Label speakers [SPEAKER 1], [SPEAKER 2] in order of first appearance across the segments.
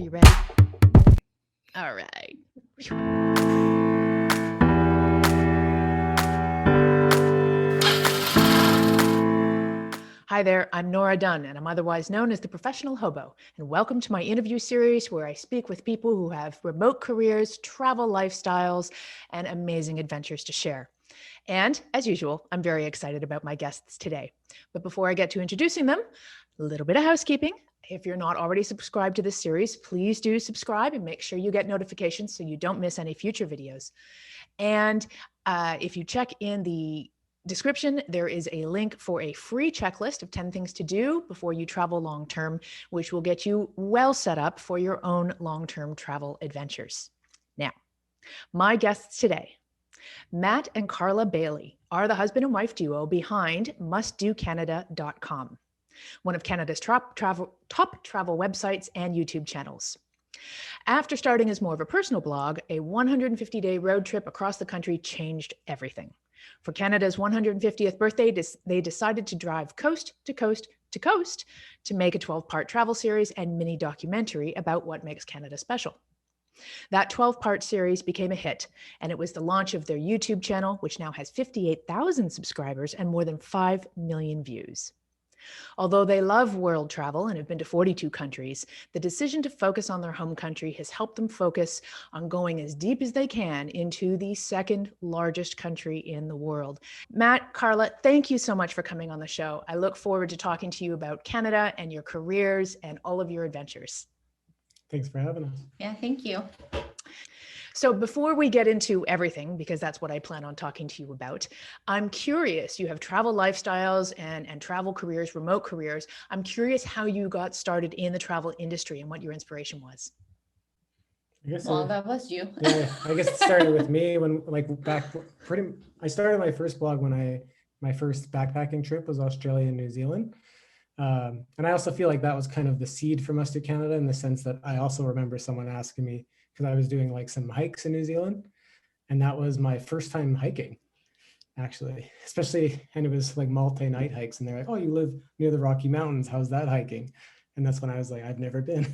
[SPEAKER 1] you ready? All right. Hi there, I'm Nora Dunn, and I'm otherwise known as the Professional Hobo. And welcome to my interview series where I speak with people who have remote careers, travel lifestyles, and amazing adventures to share. And as usual, I'm very excited about my guests today. But before I get to introducing them, a little bit of housekeeping. If you're not already subscribed to this series, please do subscribe and make sure you get notifications so you don't miss any future videos. And if you check in the description, there is a link for a free checklist of 10 things to do before you travel long-term, which will get you well set up for your own long-term travel adventures. Now, my guests today, Matt and Karla Bailey, are the husband and wife duo behind mustdocanada.com, one of Canada's top travel websites and YouTube channels. After starting as more of a personal blog, a 150-day road trip across the country changed everything. For Canada's 150th birthday, they decided to drive coast to coast to coast to make a 12-part travel series and mini documentary about what makes Canada special. That 12-part series became a hit, and it was the launch of their YouTube channel, which now has 58,000 subscribers and more than 5 million views. Although they love world travel and have been to 42 countries, the decision to focus on their home country has helped them focus on going as deep as they can into the second largest country in the world. Matt, Karla, thank you so much for coming on the show. I look forward to talking to you about Canada and your careers and all of your adventures.
[SPEAKER 2] Thanks for having us.
[SPEAKER 3] Yeah, thank you.
[SPEAKER 1] So before we get into everything, because that's what I plan on talking to you about, I'm curious, you have travel lifestyles and travel careers, remote careers. I'm curious how you got started in the travel industry and what your inspiration was.
[SPEAKER 3] That was you.
[SPEAKER 2] Yeah, I guess it started with me when I started my first blog when my first backpacking trip was Australia and New Zealand. And I also feel like that was kind of the seed for Must Do Canada in the sense that I also remember someone asking me, because I was doing like some hikes in New Zealand, and that was my first time hiking, actually, and it was like multi-night hikes, and they're like, oh, you live near the Rocky Mountains, how's that hiking? And that's when I was like, I've never been.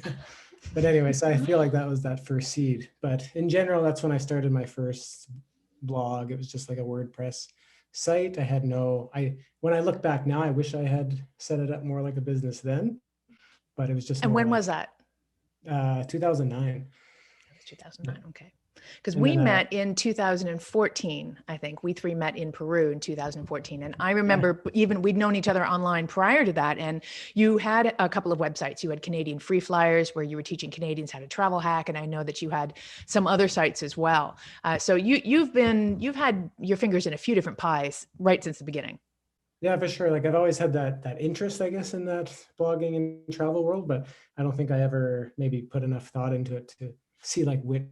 [SPEAKER 2] But anyway, so I feel like that was that first seed. But in general, that's when I started my first blog. It was just like a WordPress site. When I look back now, I wish I had set it up more like a business then, but it was just.
[SPEAKER 1] And when was that?
[SPEAKER 2] 2009.
[SPEAKER 1] 2009, okay. Because we met in 2014, I think. We three met in Peru in 2014. And I remember we'd known each other online prior to that. And you had a couple of websites. You had Canadian Free Flyers, where you were teaching Canadians how to travel hack. And I know that you had some other sites as well. So you've had your fingers in a few different pies right since the beginning.
[SPEAKER 2] Yeah, for sure. Like I've always had that interest, I guess, in that blogging and travel world, but I don't think I ever maybe put enough thought into it to see like what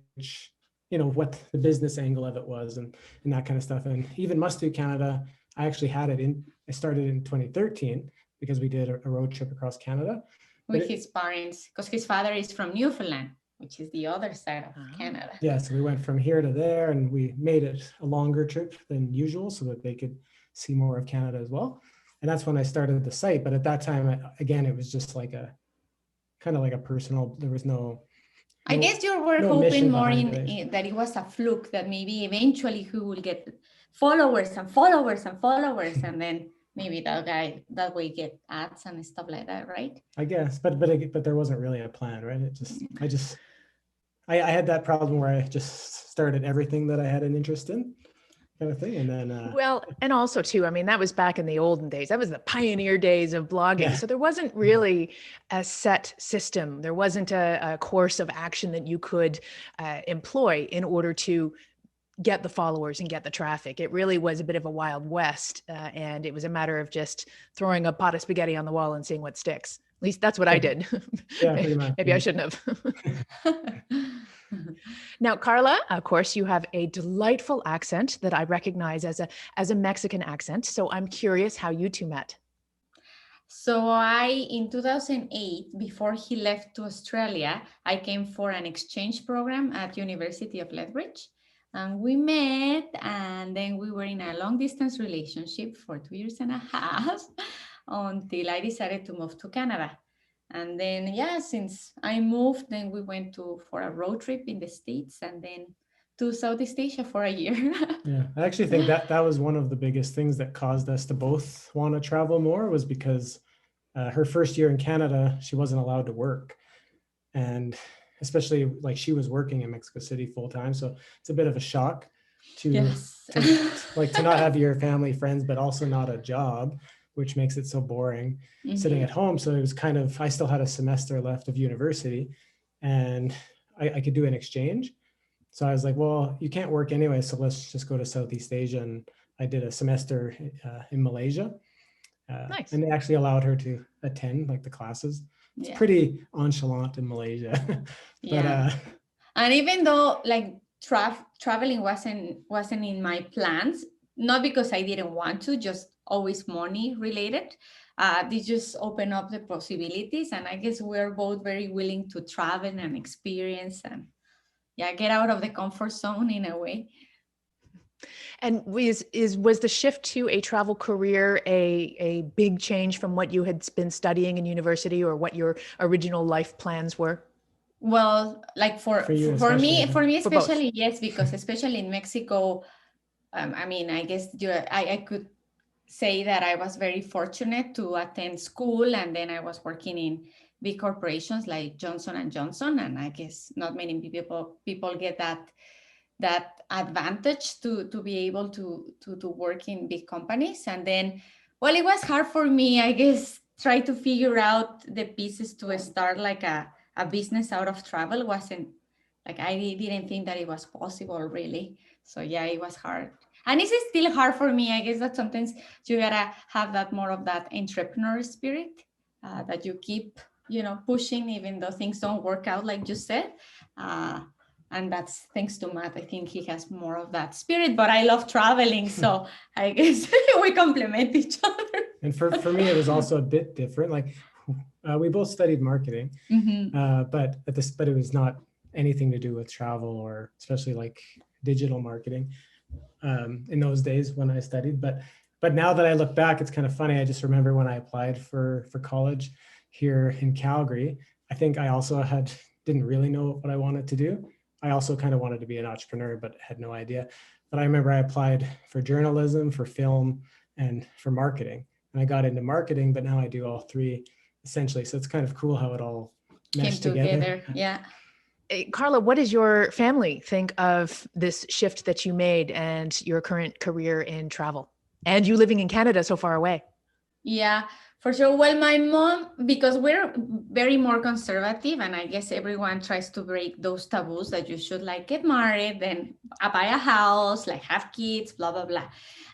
[SPEAKER 2] the business angle of it was and that kind of stuff. And even Must Do Canada, I actually I started in 2013 because we did a road trip across Canada.
[SPEAKER 3] With his parents, because his father is from Newfoundland, which is the other side of Canada.
[SPEAKER 2] Yeah, so we went from here to there and we made it a longer trip than usual so that they could see more of Canada as well. And that's when I started the site. But at that time, again, it was just like a kind of like a personal, there was no,
[SPEAKER 3] I guess you were hoping more that it was a fluke, that maybe eventually he will get followers and followers and followers, and then maybe that way get ads and stuff like that, right?
[SPEAKER 2] I guess, but there wasn't really a plan, right? I had that problem where I just started everything that I had an interest in, kind of thing, and then
[SPEAKER 1] well, and also too, I mean, that was back in the olden days. That was the pioneer days of blogging. Yeah. So there wasn't really a set system. There wasn't a course of action that you could employ in order to get the followers and get the traffic. It really was a bit of a wild west, and it was a matter of just throwing a pot of spaghetti on the wall and seeing what sticks. At least that's what I did.
[SPEAKER 2] Yeah, pretty much.
[SPEAKER 1] Maybe I shouldn't have. Now, Karla, of course, you have a delightful accent that I recognize as a Mexican accent. So I'm curious how you two met.
[SPEAKER 3] So in 2008, before he left to Australia, I came for an exchange program at University of Lethbridge. And we met, and then we were in a long distance relationship for 2.5 years until I decided to move to Canada. And then, yeah, since I moved, then we went for a road trip in the States and then to Southeast Asia for a year.
[SPEAKER 2] Yeah, I actually think that was one of the biggest things that caused us to both want to travel more, was because her first year in Canada, she wasn't allowed to work. And especially like she was working in Mexico City full time. So it's a bit of a shock
[SPEAKER 3] Yes.
[SPEAKER 2] to not have your family, friends, but also not a job, which makes it so boring sitting at home. So it was kind of, I still had a semester left of university and I could do an exchange. So I was like, well, you can't work anyway, so let's just go to Southeast Asia. And I did a semester in Malaysia.
[SPEAKER 1] Nice.
[SPEAKER 2] And they actually allowed her to attend like the classes. It's
[SPEAKER 3] Yeah.
[SPEAKER 2] pretty nonchalant in Malaysia. But
[SPEAKER 3] Yeah. And even though like traveling wasn't in my plans, not because I didn't want to, just always money related. They just open up the possibilities, and I guess we're both very willing to travel and experience and get out of the comfort zone in a way.
[SPEAKER 1] And was the shift to a travel career a big change from what you had been studying in university, or what your original life plans were?
[SPEAKER 3] Well, like for
[SPEAKER 2] you
[SPEAKER 3] me
[SPEAKER 2] especially,
[SPEAKER 3] especially, yes, because especially in Mexico, I mean, I guess I could say that I was very fortunate to attend school, and then I was working in big corporations like Johnson and Johnson, and I guess not many people get that advantage to be able to work in big companies. And then, well, it was hard for me, I guess, try to figure out the pieces to start like a business out of travel. Wasn't like, I didn't think that it was possible really. So yeah, it was hard. And it's still hard for me. I guess that sometimes you gotta have that more of that entrepreneur spirit that you keep, pushing even though things don't work out like you said. And that's thanks to Matt. I think he has more of that spirit, but I love traveling. So I guess we complement each other.
[SPEAKER 2] And for me, it was also a bit different. Like we both studied marketing, but it was not anything to do with travel, or especially like digital marketing in those days when I studied. But now that I look back, it's kind of funny. I just remember when I applied for college here in Calgary, I think I also didn't really know what I wanted to do. I also kind of wanted to be an entrepreneur, but had no idea. But I remember I applied for journalism, for film, and for marketing. And I got into marketing, but now I do all three essentially. So it's kind of cool how it all meshed together.
[SPEAKER 3] Yeah.
[SPEAKER 1] Karla, what does your family think of this shift that you made and your current career in travel, and you living in Canada so far away?
[SPEAKER 3] Yeah, for sure. Well, my mom, because we're very more conservative, and I guess everyone tries to break those taboos that you should like get married, then buy a house, like have kids, blah, blah, blah.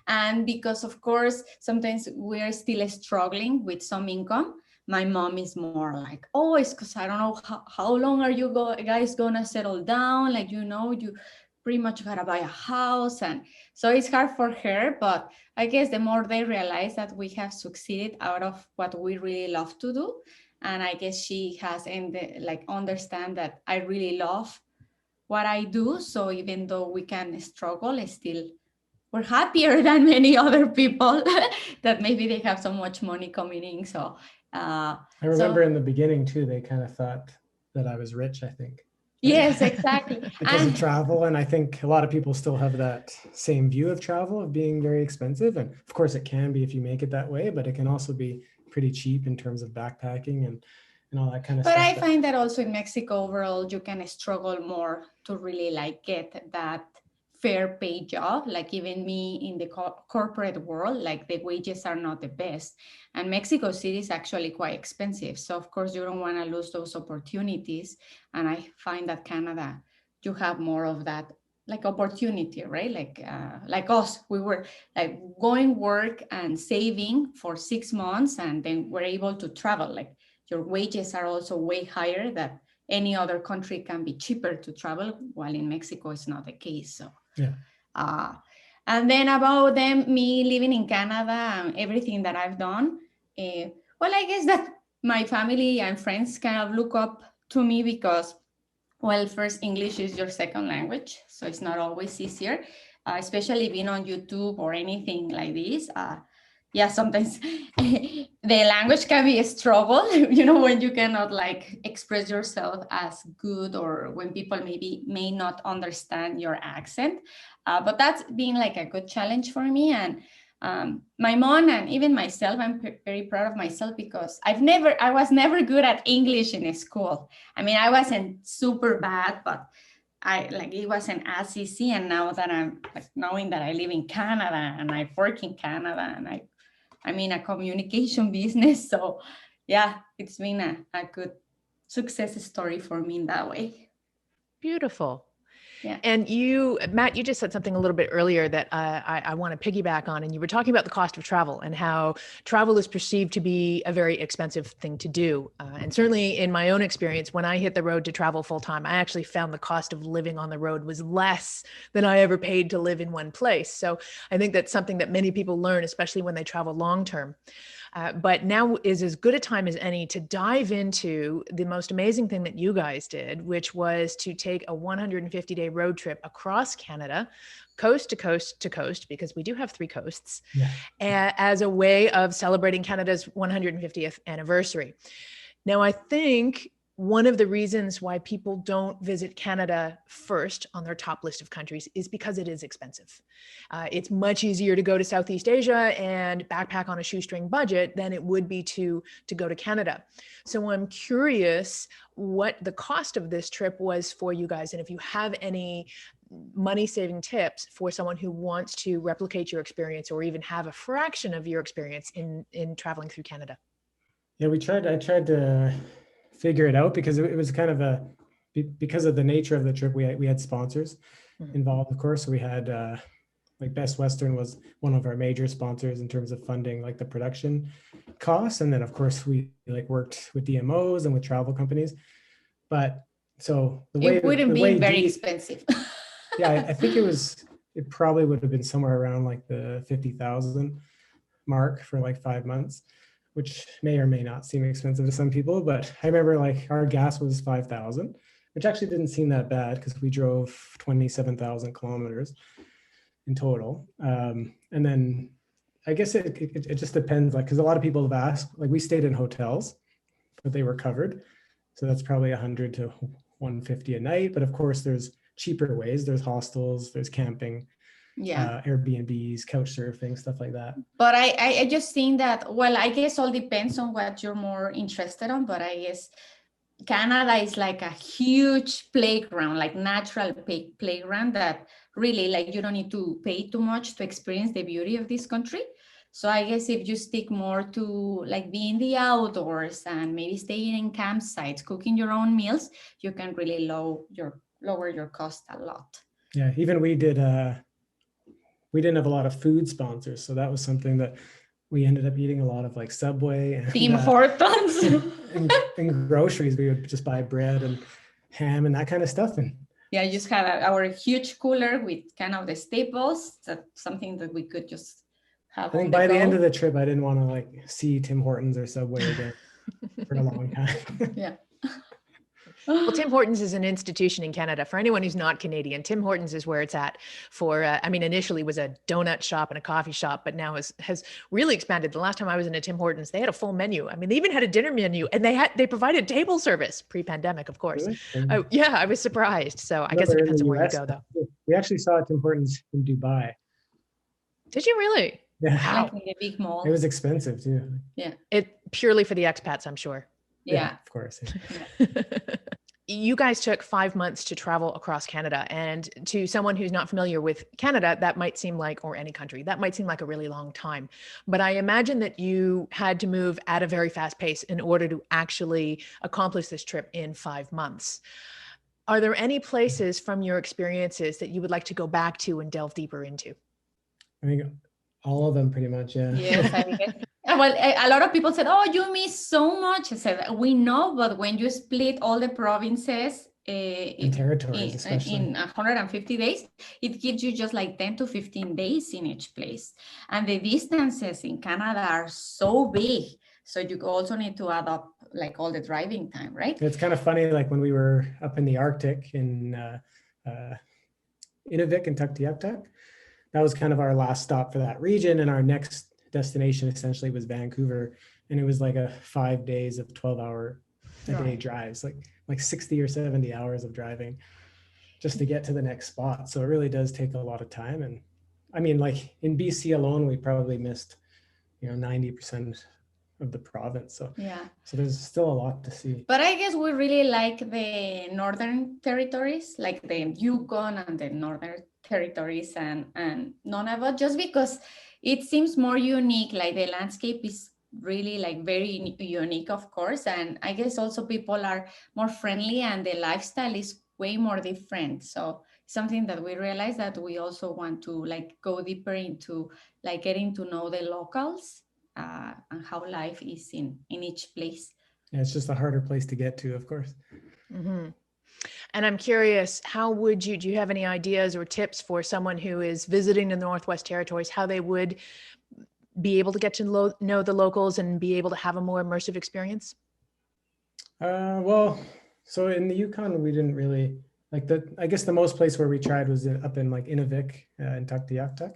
[SPEAKER 3] And because of course, sometimes we're still struggling with some income. My mom is more like, oh, it's because I don't know how long are you guys gonna settle down? Like, you pretty much gotta buy a house. And so it's hard for her, but I guess the more they realize that we have succeeded out of what we really love to do. And I guess she has understand that I really love what I do. So even though we can struggle, we're happier than many other people that maybe they have so much money coming in. So
[SPEAKER 2] I remember in the beginning too, they kind of thought that I was rich, I think.
[SPEAKER 3] Yes, exactly.
[SPEAKER 2] Because of travel. And I think a lot of people still have that same view of travel, of being very expensive. And of course it can be if you make it that way, but it can also be pretty cheap in terms of backpacking and all that kind of stuff.
[SPEAKER 3] But I find that also in Mexico overall, you can struggle more to really get that fair pay job. Like even me in the corporate world, like the wages are not the best. And Mexico City is actually quite expensive. So of course you don't want to lose those opportunities. And I find that Canada, you have more of that like opportunity, right? Like us, we were like going work and saving for 6 months, and then we're able to travel. Like your wages are also way higher than any other country, can be cheaper to travel, while in Mexico it's not the case. So
[SPEAKER 2] yeah.
[SPEAKER 3] And then about me living in Canada and everything that I've done, well, I guess that my family and friends kind of look up to me because, well, first, English is your second language, so it's not always easier, especially being on YouTube or anything like this. yeah, sometimes the language can be a struggle, when you cannot like express yourself as good, or when people may not understand your accent. But that's been like a good challenge for me. And my mom and even myself, I'm very proud of myself, because I was never good at English in school. I mean, I wasn't super bad, but it wasn't as easy. And now that I'm like knowing that I live in Canada and I work in Canada, and I'm in a communication business. So yeah, it's been a good success story for me in that way.
[SPEAKER 1] Beautiful.
[SPEAKER 3] Yeah.
[SPEAKER 1] And Matt, you just said something a little bit earlier that I want to piggyback on. And you were talking about the cost of travel and how travel is perceived to be a very expensive thing to do. And certainly in my own experience, when I hit the road to travel full time, I actually found the cost of living on the road was less than I ever paid to live in one place. So I think that's something that many people learn, especially when they travel long term. But now is as good a time as any to dive into the most amazing thing that you guys did, which was to take a 150-day road trip across Canada, coast to coast to coast, because we do have 3 coasts, as a way of celebrating Canada's 150th anniversary. Now, I think one of the reasons why people don't visit Canada first on their top list of countries is because it is expensive. It's much easier to go to Southeast Asia and backpack on a shoestring budget than it would be to go to Canada. So I'm curious what the cost of this trip was for you guys, and if you have any money-saving tips for someone who wants to replicate your experience or even have a fraction of your experience in traveling through Canada.
[SPEAKER 2] Yeah, I tried to figure it out, because it was kind of because of the nature of the trip, we had sponsors involved, of course. So we had like Best Western was one of our major sponsors in terms of funding like the production costs. And then of course we like worked with DMOs and with travel companies. But so
[SPEAKER 3] it wouldn't be very expensive.
[SPEAKER 2] Yeah, I think it probably would have been somewhere around like the 50,000 mark for like 5 months, which may or may not seem expensive to some people. But I remember like our gas was 5,000, which actually didn't seem that bad because we drove 27,000 kilometers in total. And then I guess it just depends, like, because a lot of people have asked, like we stayed in hotels, but they were covered. So that's probably 100 to 150 a night. But of course, there's cheaper ways. There's hostels, there's camping, Airbnbs, couch surfing, stuff like that.
[SPEAKER 3] But I just think that, well, I guess all depends on what you're more interested on. But I guess Canada is like a huge playground, like natural playground that really, like, you don't need to pay too much to experience the beauty of this country. So I guess if you stick more to like being the outdoors and maybe staying in campsites, cooking your own meals, you can really lower your cost a lot.
[SPEAKER 2] Yeah, even we didn't have a lot of food sponsors, so that was something that we ended up eating a lot of, like Subway and
[SPEAKER 3] Tim Hortons
[SPEAKER 2] and groceries. We would just buy bread and ham and that kind of stuff. And
[SPEAKER 3] yeah, just have our huge cooler with kind of the staples. That's something that we could just have.
[SPEAKER 2] I think by the end of the trip, I didn't want to like see Tim Hortons or Subway again for a long time.
[SPEAKER 3] Yeah.
[SPEAKER 1] Well, Tim Hortons is an institution in Canada. For anyone who's not Canadian, Tim Hortons is where it's at for, initially was a donut shop and a coffee shop, but now has really expanded. The last time I was in a Tim Hortons, they had a full menu. I mean, they even had a dinner menu, and they provided table service pre-pandemic, of course.
[SPEAKER 2] Really?
[SPEAKER 1] Yeah, I was surprised. So I guess it depends on where you go, though.
[SPEAKER 2] We actually saw Tim Hortons in Dubai.
[SPEAKER 1] Did you really?
[SPEAKER 2] Yeah.
[SPEAKER 3] Wow. Like in a big mall.
[SPEAKER 2] It was expensive too.
[SPEAKER 3] Yeah.
[SPEAKER 1] It purely for the expats, I'm sure.
[SPEAKER 3] Yeah,
[SPEAKER 2] of course.
[SPEAKER 3] Yeah.
[SPEAKER 1] You guys took 5 months to travel across Canada. And to someone who's not familiar with Canada, that might seem like, or any country, that might seem like a really long time. But I imagine that you had to move at a very fast pace in order to actually accomplish this trip in 5 months. Are there any places from your experiences that you would like to go back to and delve deeper into?
[SPEAKER 2] I think all of them pretty much, yeah.
[SPEAKER 3] Yes, I guess. Well, a lot of people said, oh, you miss so much. I said, we know, but when you split all the provinces
[SPEAKER 2] in territories, especially
[SPEAKER 3] in 150 days, it gives you just like 10 to 15 days in each place. And the distances in Canada are so big. So you also need to add up like all the driving time, right?
[SPEAKER 2] It's kind of funny, like when we were up in the Arctic in Nunavut and Tuktoyaktuk, that was kind of our last stop for that region. And our next destination essentially was Vancouver, and it was like a 5 days of 12-hour a day
[SPEAKER 1] Right.
[SPEAKER 2] drives, like 60 or 70 hours of driving just to get to the next spot. So it really does take a lot of time. And I mean, like in BC alone, we probably missed, 90% of the province. So
[SPEAKER 3] Yeah.
[SPEAKER 2] there's still a lot to see.
[SPEAKER 3] But I guess we really like the northern territories, like the Yukon and the northern territories and Nunavut, just because it seems more unique. Like the landscape is really like very unique, of course. And I guess also people are more friendly and the lifestyle is way more different. So something that we realize that we also want to like go deeper into like getting to know the locals and how life is in each place.
[SPEAKER 2] Yeah, it's just a harder place to get to, of course.
[SPEAKER 1] Mm-hmm. And I'm curious, do you have any ideas or tips for someone who is visiting the Northwest Territories, how they would be able to get to know the locals and be able to have a more immersive experience?
[SPEAKER 2] Well, so in the Yukon, we didn't really I guess the most place where we tried was up in like Inuvik and Tuktoyaktuk.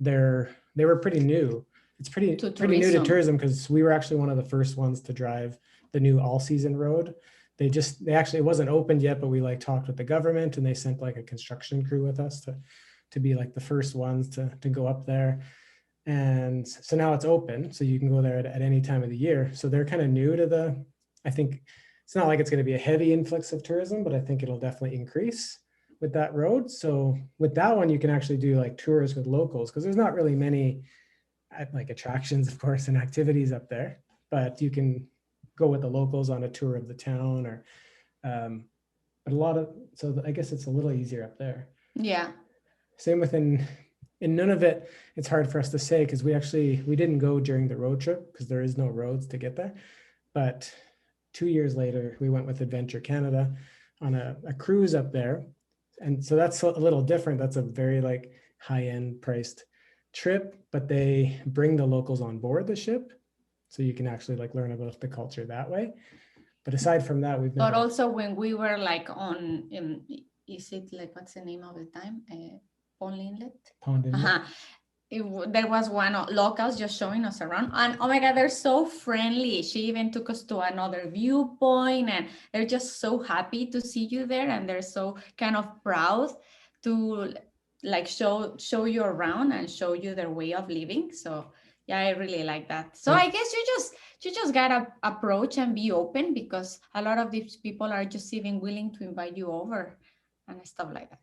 [SPEAKER 2] They were pretty new. It's pretty new to tourism because we were actually one of the first ones to drive the new all season road. They actually, it wasn't opened yet, but we like talked with the government and they sent like a construction crew with us to be like the first ones to go up there. And so now it's open, so you can go there at any time of the year. So they're kind of new to I think it's not like it's going to be a heavy influx of tourism, but I think it'll definitely increase with that road. So with that one, you can actually do like tours with locals because there's not really many like attractions, of course, and activities up there, but you can go with the locals on a tour of the town or but so I guess it's a little easier up there.
[SPEAKER 3] Yeah.
[SPEAKER 2] Same with in Nunavut, it's hard for us to say because we didn't go during the road trip because there is no roads to get there. But 2 years later, we went with Adventure Canada on a cruise up there. And so that's a little different. That's a very like high-end priced trip, but they bring the locals on board the ship. So you can actually like learn about the culture that way. But aside from that, we've never...
[SPEAKER 3] But also when we were like on, is it like, what's the name of the time? Pond Inlet?
[SPEAKER 2] Pond Inlet.
[SPEAKER 3] Uh-huh. There was one of locals just showing us around and oh my God, they're so friendly. She even took us to another viewpoint and they're just so happy to see you there. And they're so kind of proud to like show you around and show you their way of living. So yeah, I really like that. So I guess you just gotta approach and be open because a lot of these people are just even willing to invite you over and stuff like that.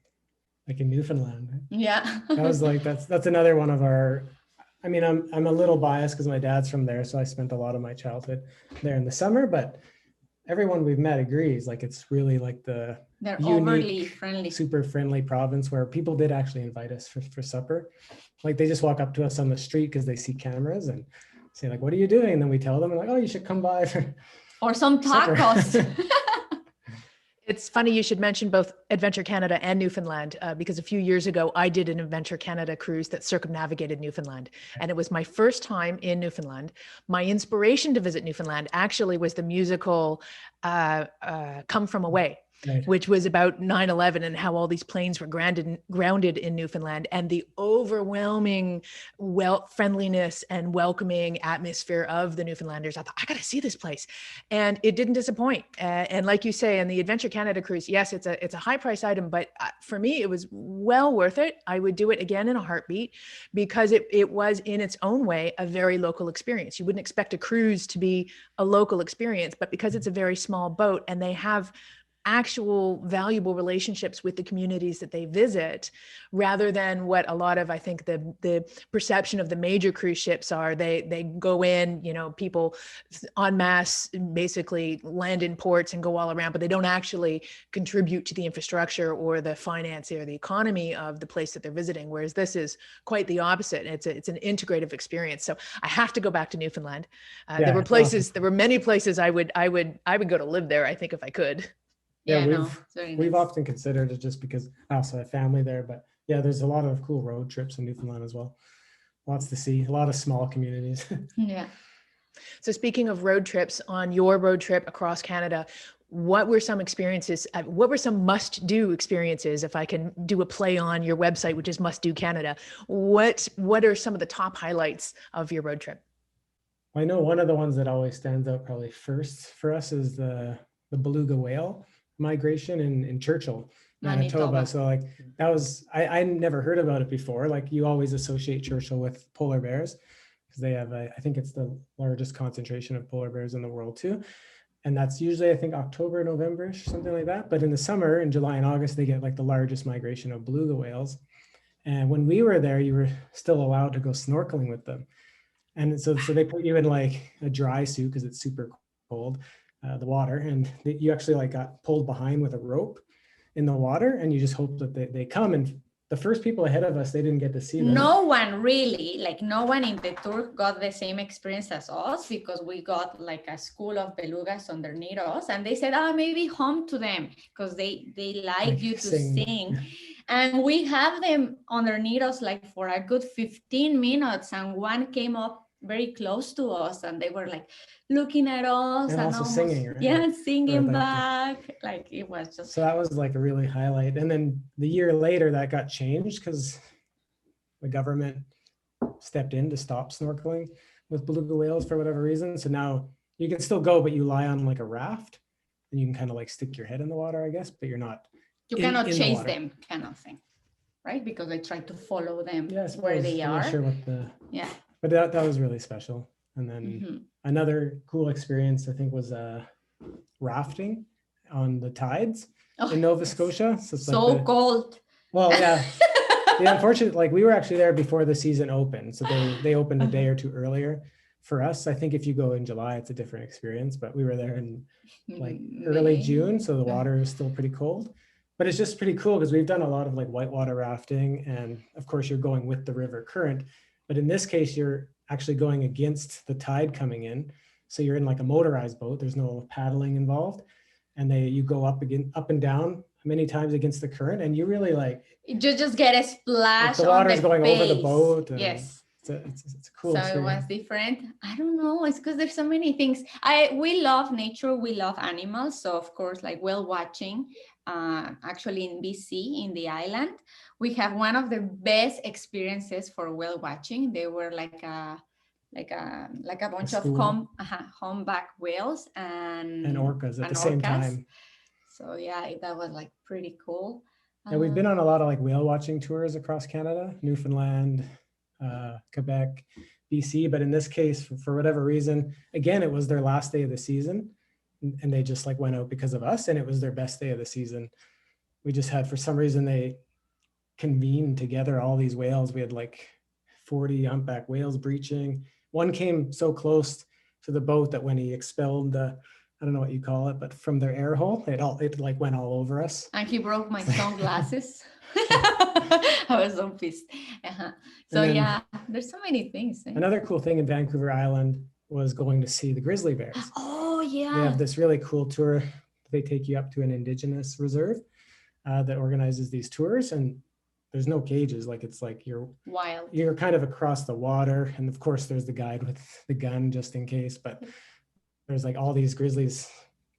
[SPEAKER 2] Like in Newfoundland. Right?
[SPEAKER 3] Yeah.
[SPEAKER 2] That was like, that's another one of our, I mean, I'm a little biased because my dad's from there. So I spent a lot of my childhood there in the summer, but everyone we've met agrees. Like, it's really like they're
[SPEAKER 3] overly friendly,
[SPEAKER 2] super friendly province where people did actually invite us for supper. Like they just walk up to us on the street because they see cameras and say like, what are you doing? And then we tell them like, oh, you should come by
[SPEAKER 3] or some tacos.
[SPEAKER 1] It's funny you should mention both Adventure Canada and Newfoundland because a few years ago, I did an Adventure Canada cruise that circumnavigated Newfoundland. And it was my first time in Newfoundland. My inspiration to visit Newfoundland actually was the musical Come From Away. Right. Which was about 9/11 and how all these planes were grounded in Newfoundland and the overwhelming friendliness and welcoming atmosphere of the Newfoundlanders. I thought, I got to see this place. And it didn't disappoint. And like you say, in the Adventure Canada cruise, yes, it's a high price item, but for me, it was well worth it. I would do it again in a heartbeat because it was in its own way a very local experience. You wouldn't expect a cruise to be a local experience, but because it's a very small boat and they have actual valuable relationships with the communities that they visit, rather than what a lot of, I think, the perception of the major cruise ships are. They go in, people en masse basically land in ports and go all around, but they don't actually contribute to the infrastructure or the finance or the economy of the place that they're visiting. Whereas this is quite the opposite. It's an integrative experience. So I have to go back to Newfoundland. There were many places I would go to live there, I think, if I could.
[SPEAKER 2] Yeah, we've often considered it just because I also have family there, but yeah, there's a lot of cool road trips in Newfoundland as well. Lots to see, a lot of small communities.
[SPEAKER 3] Yeah.
[SPEAKER 1] So speaking of road trips, on your road trip across Canada, what were some experiences, what were some must-do experiences, if I can do a play on your website, which is Must Do Canada? What are some of the top highlights of your road trip?
[SPEAKER 2] I know one of the ones that always stands out probably first for us is the beluga whale migration in Churchill, Manitoba. So like that was, I never heard about it before. Like you always associate Churchill with polar bears because they have, I think it's the largest concentration of polar bears in the world too. And that's usually, I think, October, November-ish, something like that. But in the summer, in July and August, they get like the largest migration of beluga whales. And when we were there, you were still allowed to go snorkeling with them. And so they put you in like a dry suit because it's super cold, the water. And you actually like got pulled behind with a rope in the water. And you just hope that they come. And the first people ahead of us, they didn't get to see them.
[SPEAKER 3] No one really, like no one in the tour got the same experience as us because we got like a school of belugas underneath us and they said, maybe home to them because they like you to sing. And we have them underneath us like for a good 15 minutes and one came up very close to us and they were like looking at us
[SPEAKER 2] and also almost, singing, right?
[SPEAKER 3] Yeah, singing back. Like it was just.
[SPEAKER 2] So that was like a really highlight. And then the year later that got changed because the government stepped in to stop snorkeling with beluga whales for whatever reason. So now you can still go, but you lie on like a raft and you can kind of like stick your head in the water, I guess, but you're not.
[SPEAKER 3] You cannot chase them, kind of thing, right? Because they try to follow them where they are.
[SPEAKER 2] I'm not sure what but that was really special. And then another cool experience, I think, was rafting on the tides in Nova Scotia. So it's
[SPEAKER 3] so like cold.
[SPEAKER 2] Well, yeah. The unfortunate, like we were actually there before the season opened. So they opened a day or two earlier. For us, I think if you go in July, it's a different experience, but we were there in like early June. So the water is still pretty cold. But it's just pretty cool because we've done a lot of like whitewater rafting. And of course, you're going with the river current. But in this case, you're actually going against the tide coming in. So you're in like a motorized boat. There's no paddling involved. And you go up and down many times against the current. And you really like.
[SPEAKER 3] You just get a splash.
[SPEAKER 2] Like the water is going
[SPEAKER 3] face.
[SPEAKER 2] over the boat.
[SPEAKER 3] Yes.
[SPEAKER 2] It's a cool experience.
[SPEAKER 3] So it was different. I don't know. It's because there's so many things. We love nature. We love animals. So of course, like whale watching. Actually in BC, in the island, we have one of the best experiences for whale watching. They were like a bunch of humpback whales and
[SPEAKER 2] orcas at the same time.
[SPEAKER 3] So yeah, that was like pretty cool.
[SPEAKER 2] Yeah, we've been on a lot of like whale watching tours across Canada, Newfoundland, Quebec, BC, but in this case, for whatever reason, again, it was their last day of the season. And they just like went out because of us and it was their best day of the season. We just had, for some reason, they convened together all these whales. We had like 40 humpback whales breaching. One came so close to the boat that when he expelled the, I don't know what you call it, but from their air hole, it like went all over us.
[SPEAKER 3] And he broke my sunglasses. I was so pissed. So yeah, there's so many things.
[SPEAKER 2] Another cool thing in Vancouver Island was going to see the grizzly bears.
[SPEAKER 3] Oh yeah.
[SPEAKER 2] They have this really cool tour. They take you up to an indigenous reserve that organizes these tours, and there's no cages. Like it's like you're
[SPEAKER 3] wild.
[SPEAKER 2] You're kind of across the water, and of course there's the guide with the gun just in case. But there's like all these grizzlies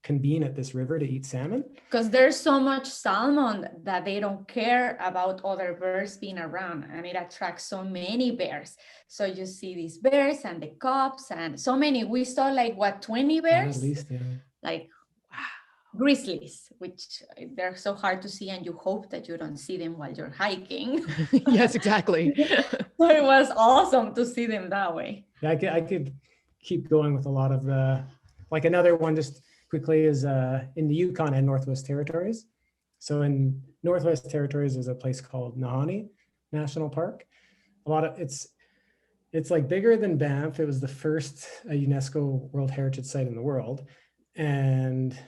[SPEAKER 2] convene at this river to eat salmon.
[SPEAKER 3] Because there's so much salmon that they don't care about other birds being around, and it attracts so many bears. So you see these bears and the cubs and so many. We saw like 20 bears?
[SPEAKER 2] At least, yeah.
[SPEAKER 3] Like grizzlies, which they're so hard to see, and you hope that you don't see them while you're hiking.
[SPEAKER 1] Yes, exactly.
[SPEAKER 3] So it was awesome to see them that way.
[SPEAKER 2] Yeah, I could keep going with a lot of like another one just quickly is in the Yukon and Northwest Territories. So in Northwest Territories, there's a place called Nahanni National Park. It's like bigger than Banff. It was the first UNESCO World Heritage Site in the world. And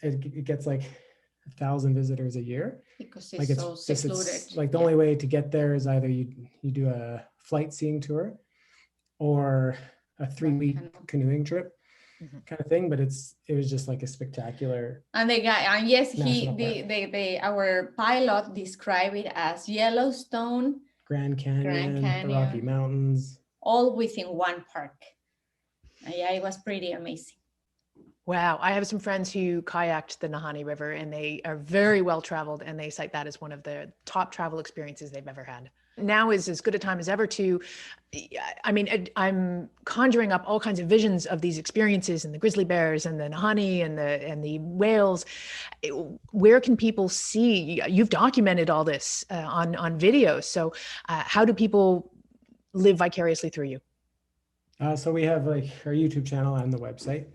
[SPEAKER 2] it gets like 1,000 visitors a year.
[SPEAKER 3] Because it's so secluded.
[SPEAKER 2] It's like the only way to get there is either you do a flight seeing tour or a 3-week canoeing trip. Kind of thing, but it was just like a spectacular. And the guy,
[SPEAKER 3] and yes, our pilot described it as Yellowstone,
[SPEAKER 2] Grand Canyon, the Rocky Mountains,
[SPEAKER 3] all within one park. And yeah, it was pretty amazing.
[SPEAKER 1] Wow. I have some friends who kayaked the Nahanni River, and they are very well traveled, and they cite that as one of the top travel experiences they've ever had. Now is as good a time as ever to, I mean, I'm conjuring up all kinds of visions of these experiences and the grizzly bears and the Nahanni and the whales. Where can people see? You've documented all this on videos. So how do people live vicariously through you?
[SPEAKER 2] So we have like our YouTube channel and the website.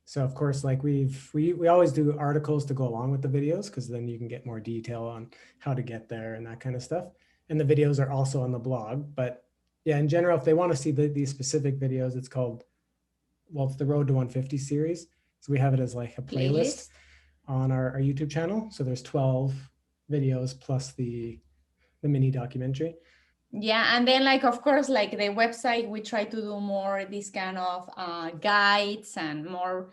[SPEAKER 2] So of course, like we always do articles to go along with the videos, because then you can get more detail on how to get there and that kind of stuff. And the videos are also on the blog. But yeah, in general, if they want to see these specific videos, it's called, well, it's the Road to 150 series. So we have it as like a playlist on our YouTube channel. So there's 12 videos plus the mini documentary.
[SPEAKER 3] Yeah, and then like, of course, like the website, we try to do more this kind of guides and more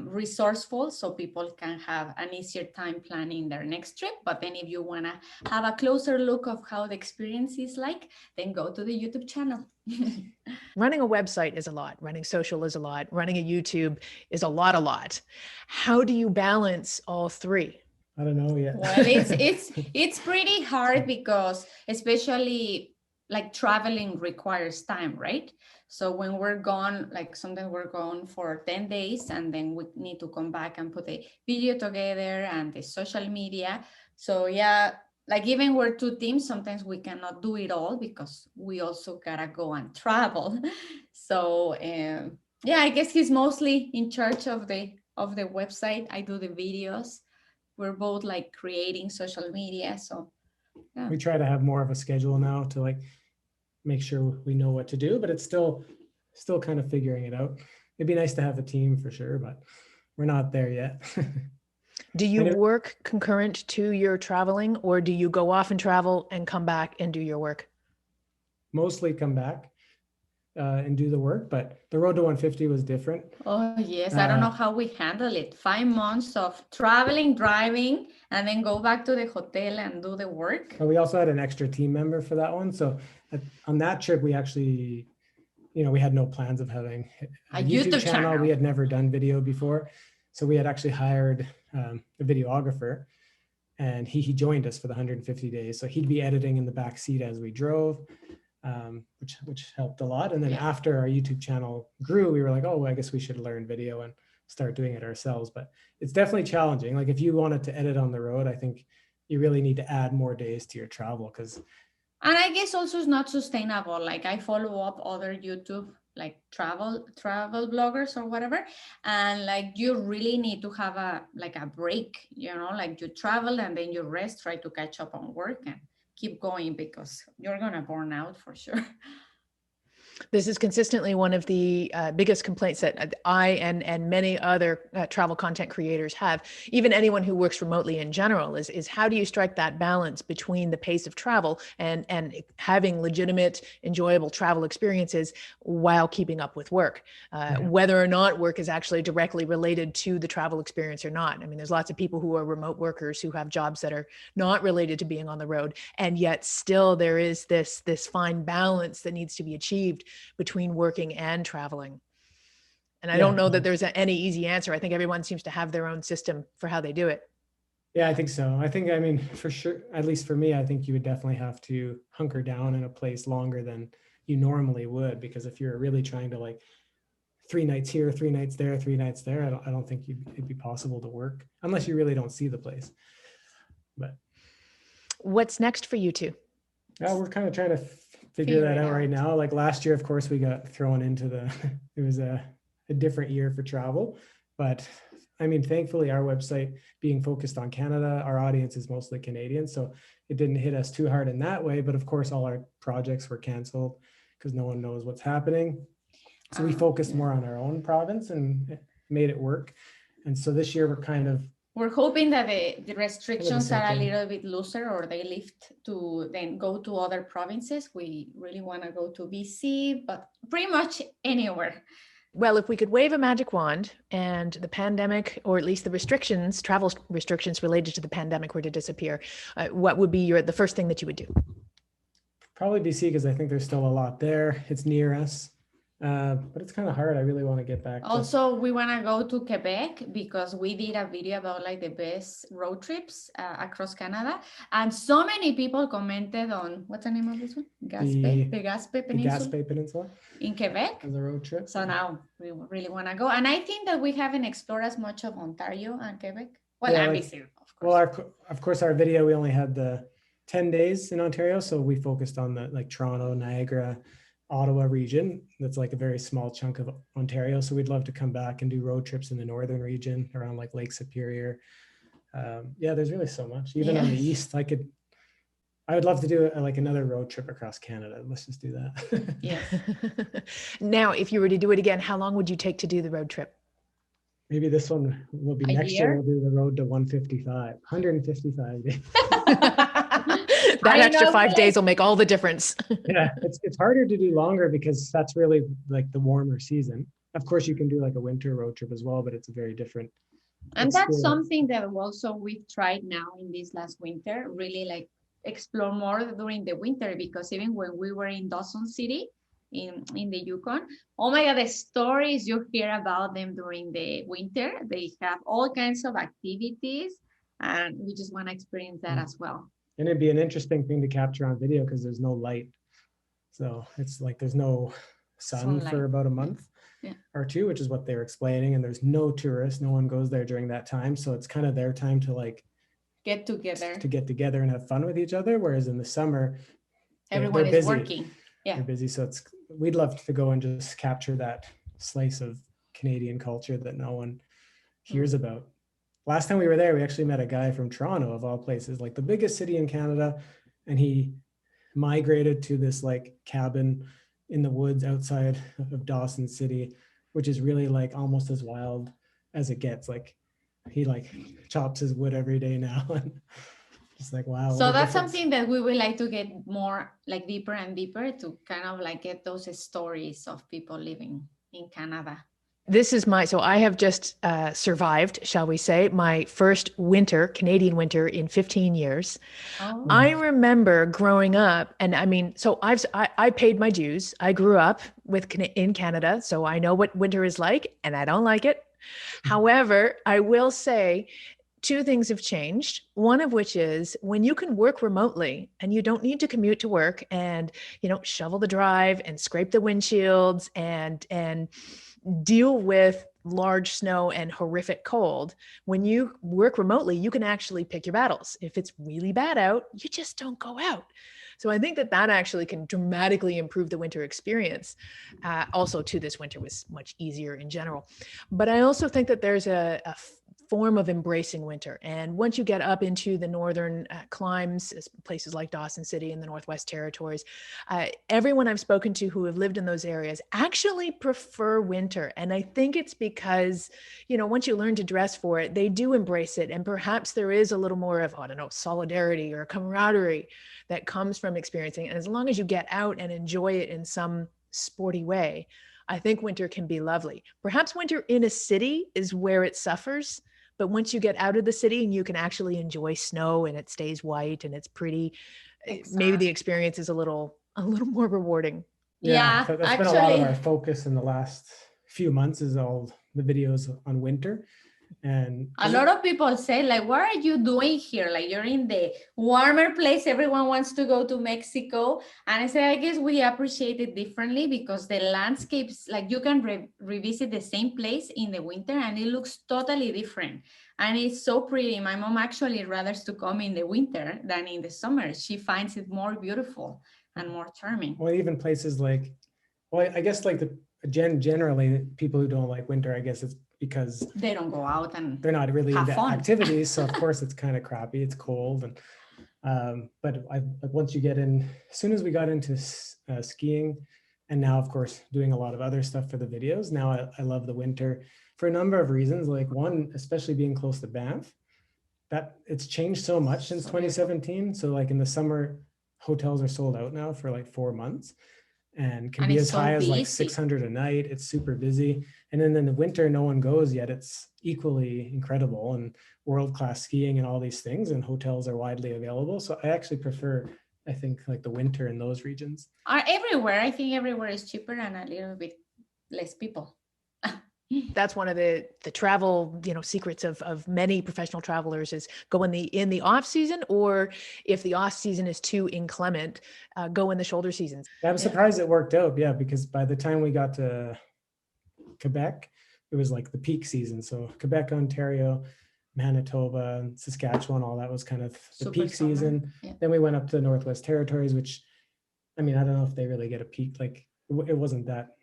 [SPEAKER 3] resourceful, so people can have an easier time planning their next trip. But then if you want to have a closer look of how the experience is like, then go to the YouTube channel.
[SPEAKER 1] Running a website is a lot. Running social is a lot. Running a YouTube is a lot. How do you balance all three?
[SPEAKER 2] I don't know yet.
[SPEAKER 3] Well, it's pretty hard, because especially like traveling requires time, right? So when we're gone, like sometimes we're gone for 10 days, and then we need to come back and put the video together and the social media. So yeah, like even we're two teams, sometimes we cannot do it all because we also gotta go and travel. So yeah, I guess he's mostly in charge of the website. I do the videos. We're both like creating social media. So yeah.
[SPEAKER 2] We try to have more of a schedule now to like make sure we know what to do, but it's still kind of figuring it out. It'd be nice to have a team for sure, but we're not there yet.
[SPEAKER 1] Do you work concurrent to your traveling, or do you go off and travel and come back and do your work?
[SPEAKER 2] Mostly come back and do the work, but the Road to 150 was different.
[SPEAKER 3] Oh yes, I don't know how we handle it. 5 months of traveling, driving, and then go back to the hotel and do the work.
[SPEAKER 2] But we also had an extra team member for that one. So on that trip, we actually, we had no plans of having a YouTube channel. We had never done video before. So we had actually hired a videographer, and he joined us for the 150 days. So he'd be editing in the back seat as we drove. Which helped a lot. And then after our YouTube channel grew, we were like, oh, I guess we should learn video and start doing it ourselves. But it's definitely challenging. Like if you wanted to edit on the road, I think you really need to add more days to your travel,
[SPEAKER 3] and I guess also it's not sustainable. Like I follow up other YouTube like travel bloggers or whatever, and like you really need to have a break, like you travel and then you rest, try to catch up on work and keep going, because you're gonna burn out for sure.
[SPEAKER 1] This is consistently one of the biggest complaints that I and many other travel content creators have, even anyone who works remotely in general, is how do you strike that balance between the pace of travel and having legitimate, enjoyable travel experiences while keeping up with work, whether or not work is actually directly related to the travel experience or not. I mean, there's lots of people who are remote workers who have jobs that are not related to being on the road, and yet still there is this fine balance that needs to be achieved between working and traveling. And I don't know that there's any easy answer. I think everyone seems to have their own system for how they do it.
[SPEAKER 2] Yeah, I think so. I mean, for sure, at least for me, I think you would definitely have to hunker down in a place longer than you normally would, because if you're really trying to like 3 nights here, 3 nights there, 3 nights there, I don't think it'd be possible to work unless you really don't see the place. But
[SPEAKER 1] what's next for you two?
[SPEAKER 2] Yeah, we're kind of trying to figure that out right now. Like last year, of course, we got thrown into it was a different year for travel. But I mean, thankfully, our website being focused on Canada, our audience is mostly Canadian. So it didn't hit us too hard in that way. But of course, all our projects were canceled because no one knows what's happening. So we focused more on our own province and made it work. And so this year
[SPEAKER 3] we're hoping that the restrictions are a little bit looser, or they lift to then go to other provinces. We really want to go to BC, but pretty much anywhere.
[SPEAKER 1] Well, if we could wave a magic wand and the pandemic, or at least the travel restrictions related to the pandemic were to disappear, what would be the first thing that you would do?
[SPEAKER 2] Probably BC, because I think there's still a lot there. It's near us. But it's kind of hard. I really want to get back.
[SPEAKER 3] Also, we want to go to Quebec because we did a video about like the best road trips across Canada. And so many people commented on, what's the name of this one? Gaspe, the Gaspe Peninsula.
[SPEAKER 2] The Gaspe Peninsula.
[SPEAKER 3] In Quebec.
[SPEAKER 2] As a road trip.
[SPEAKER 3] So now we really want to go. And I think that we haven't explored as much of Ontario and Quebec. Well,
[SPEAKER 2] yeah,
[SPEAKER 3] and
[SPEAKER 2] like,
[SPEAKER 3] BC, of course.
[SPEAKER 2] Well, of course, our video, we only had the 10 days in Ontario. So we focused on the like Toronto, Niagara, Ottawa region. That's like a very small chunk of Ontario. So we'd love to come back and do road trips in the northern region around like Lake Superior. Yeah, there's really so much. Even on the east, I would love to do like another road trip across Canada. Let's just do that.
[SPEAKER 3] Yeah.
[SPEAKER 1] Now, if you were to do it again, how long would you take to do the road trip?
[SPEAKER 2] Maybe this one will be next year. We'll do the road to 155 days.
[SPEAKER 1] That extra 5 days will make all the difference.
[SPEAKER 2] Yeah, it's harder to do longer because that's really like the warmer season. Of course, you can do like a winter road trip as well, but it's a very different.
[SPEAKER 3] And
[SPEAKER 2] experience.
[SPEAKER 3] that's something that also we've tried now in this last winter, really like explore more during the winter, because even when we were in Dawson City in the Yukon, oh my God, the stories you hear about them during the winter, they have all kinds of activities, and we just want to experience that as well.
[SPEAKER 2] And it'd be an interesting thing to capture on video because there's no light. So it's like there's no sun for about a month or two, which is what they were explaining. And there's no tourists. No one goes there during that time. So it's kind of their time to like
[SPEAKER 3] get together
[SPEAKER 2] and have fun with each other. Whereas in the summer,
[SPEAKER 3] everyone is working. Yeah,
[SPEAKER 2] they're busy. So we'd love to go and just capture that slice of Canadian culture that no one hears about. Last time we were there, we actually met a guy from Toronto, of all places, like the biggest city in Canada. And he migrated to this like cabin in the woods outside of Dawson City, which is really like almost as wild as it gets. Like he like chops his wood every day now. And just like, wow.
[SPEAKER 3] So that's something that we would like to get more like deeper and deeper to kind of like get those stories of people living in Canada.
[SPEAKER 1] This is so I have just survived, shall we say, my first winter, Canadian winter in 15 years. Oh. I remember growing up, and I mean, so I paid my dues. I grew up in Canada, so I know what winter is like, and I don't like it. However, I will say two things have changed. One of which is when you can work remotely and you don't need to commute to work and, shovel the drive and scrape the windshields and deal with large snow and horrific cold. When you work remotely, you can actually pick your battles. If it's really bad out, you just don't go out. So I think that actually can dramatically improve the winter experience. Also, too, this winter was much easier in general. But I also think that there's a form of embracing winter. And once you get up into the northern climes, places like Dawson City and the Northwest Territories, everyone I've spoken to who have lived in those areas actually prefer winter. And I think it's because, once you learn to dress for it, they do embrace it. And perhaps there is a little more of, solidarity or camaraderie that comes from experiencing. And as long as you get out and enjoy it in some sporty way, I think winter can be lovely. Perhaps winter in a city is where it suffers. But once you get out of the city and you can actually enjoy snow and it stays white and it's pretty, maybe the experience is a little more rewarding.
[SPEAKER 3] Yeah,
[SPEAKER 2] so that's been a lot of our focus in the last few months is all the videos on winter. And
[SPEAKER 3] a lot of people say, like, what are you doing here? Like, you're in the warmer place. Everyone wants to go to Mexico. And I say, I guess we appreciate it differently because the landscapes, like you can revisit the same place in the winter and it looks totally different. And it's so pretty. My mom actually rather to come in the winter than in the summer. She finds it more beautiful and more charming.
[SPEAKER 2] Well, even places like, I guess like generally people who don't like winter, I guess it's because
[SPEAKER 3] they don't go out and
[SPEAKER 2] they're not really into
[SPEAKER 3] fun.
[SPEAKER 2] activities. So of course it's kind of crappy. It's cold. And but once you get in, as soon as we got into skiing and now of course doing a lot of other stuff for the videos, now I love the winter for a number of reasons. Like one, especially being close to Banff, that it's changed so much since 2017. So like in the summer, hotels are sold out now for like 4 months. And can be as high as like 600 a night. It's super busy. And then in the winter, no one goes yet. It's equally incredible and world-class skiing and all these things, and hotels are widely available. So I actually prefer, I think, like the winter in those regions.
[SPEAKER 3] Everywhere. I think everywhere is cheaper and a little bit less people.
[SPEAKER 1] That's one of the travel, secrets of many professional travelers is go in the off season, or if the off season is too inclement, go in the shoulder seasons.
[SPEAKER 2] I'm surprised it worked out. Yeah, because by the time we got to Quebec, it was like the peak season. So Quebec, Ontario, Manitoba, and Saskatchewan, all that was kind of the
[SPEAKER 3] Super
[SPEAKER 2] peak
[SPEAKER 3] summer.
[SPEAKER 2] season.
[SPEAKER 3] Yeah.
[SPEAKER 2] Then we went up to the Northwest Territories, which, I mean, I don't know if they really get a peak. Like it wasn't that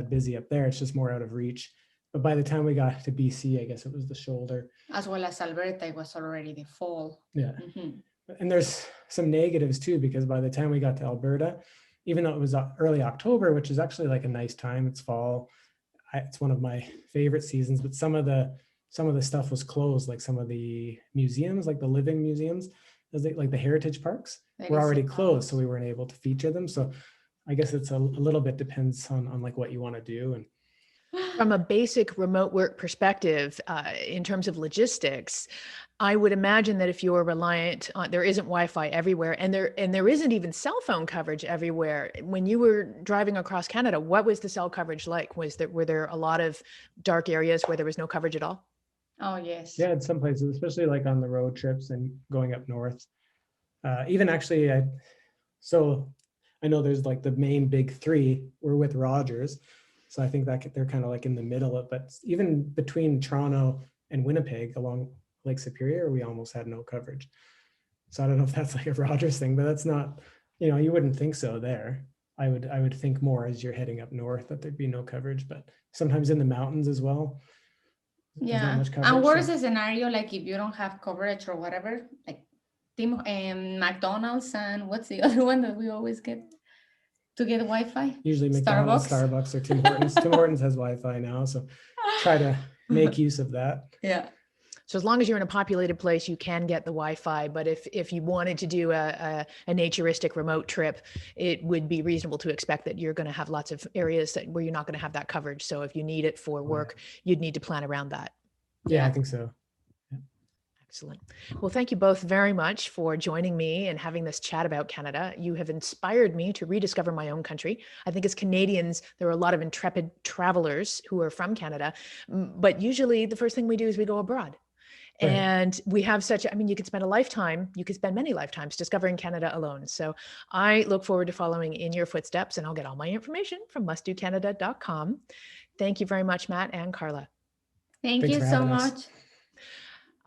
[SPEAKER 2] busy up there. It's just more out of reach. But by the time we got to BC, I guess it was the shoulder.
[SPEAKER 3] As well as Alberta, it was already the fall.
[SPEAKER 2] Yeah.
[SPEAKER 3] Mm-hmm.
[SPEAKER 2] And there's some negatives too, because by the time we got to Alberta, even though it was early October, which is actually like a nice time, it's fall. It's one of my favorite seasons, but some of the stuff was closed, like some of the museums, like the living museums, like the heritage parks were already closed, so we weren't able to feature them. So I guess it's a little bit depends on like what you want to do. And
[SPEAKER 1] from a basic remote work perspective, in terms of logistics, I would imagine that if you're reliant on, there isn't Wi-Fi everywhere, and there isn't even cell phone coverage everywhere. When you were driving across Canada, what was the cell coverage like? Were there a lot of dark areas where there was no coverage at all?
[SPEAKER 3] Oh, yes.
[SPEAKER 2] Yeah, in some places, especially like on the road trips and going up north. Even actually, so I know there's like the main big three. We're with Rogers. So I think that they're kind of like in the middle of, but even between Toronto and Winnipeg along Lake Superior, we almost had no coverage. So I don't know if that's like a Rogers thing, but that's not, you wouldn't think so there. I would think more as you're heading up north that there'd be no coverage, but sometimes in the mountains as well.
[SPEAKER 3] Yeah.
[SPEAKER 2] Not much coverage,
[SPEAKER 3] and worse the scenario, like if you don't have coverage or whatever, like McDonald's, and what's the other one that we always get to get Wi-Fi?
[SPEAKER 2] Usually McDonald's, Starbucks, or Tim Hortons. Tim Hortons has Wi-Fi now, so try to make use of that.
[SPEAKER 3] Yeah.
[SPEAKER 1] So as long as you're in a populated place, you can get the Wi-Fi. But if you wanted to do a naturistic remote trip, it would be reasonable to expect that you're going to have lots of areas where you're not going to have that coverage. So if you need it for work, you'd need to plan around that.
[SPEAKER 2] Yeah, I think so.
[SPEAKER 1] Excellent. Well, thank you both very much for joining me and having this chat about Canada. You have inspired me to rediscover my own country. I think as Canadians, there are a lot of intrepid travelers who are from Canada, but usually the first thing we do is we go abroad. Right. And we have you could spend many lifetimes discovering Canada alone. So I look forward to following in your footsteps, and I'll get all my information from mustdocanada.com. Thank you very much, Matt and Karla.
[SPEAKER 3] Thanks you so much.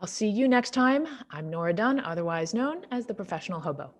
[SPEAKER 1] I'll see you next time. I'm Nora Dunn, otherwise known as the Professional Hobo.